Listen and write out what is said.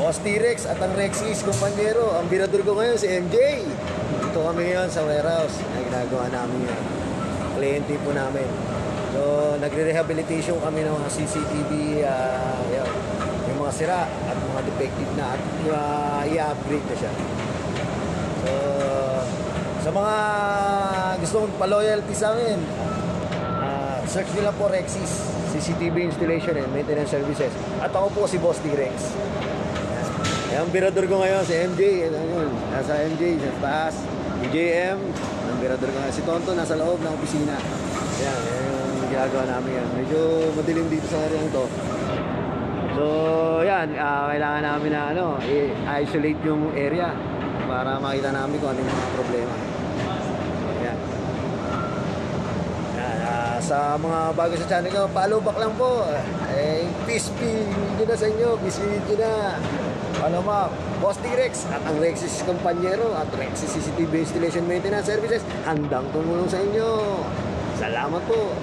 Boss T-Rex at ang Rexis kumpanyero. Ang birador ko ngayon si MJ. Dito kami ngayon sa warehouse na ginagawa namin yan. Kliyente po namin. So, nagre-rehabilitation kami ng mga CCTV, yan, yung mga sira at mga defective na at i-upgrade na siya. So, sa mga gusto mong pa-loyalty sa amin, search nila po Rexis, CCTV installation and maintenance services. At ako po si Boss T-Rex. Ang birador ko ngayon si MJ, nasa MJ, sa taas, DJM, ang birador ko ngayon. Si Tonto nasa loob ng opisina. Yan yung ginagawa namin yan. Medyo madilim dito sa area to. So, yan, kailangan namin na i-isolate yung area para makita namin kung ano yung mga problema. Yan. Sa mga bago sa channel ko, follow back lang po. Peace be na sa inyo. Peace be na. Follow back. Boss T-Rex at ang Rexis kumpanyero at Rexis CCTV Installation Maintenance Services handang tumulong sa inyo. Salamat po.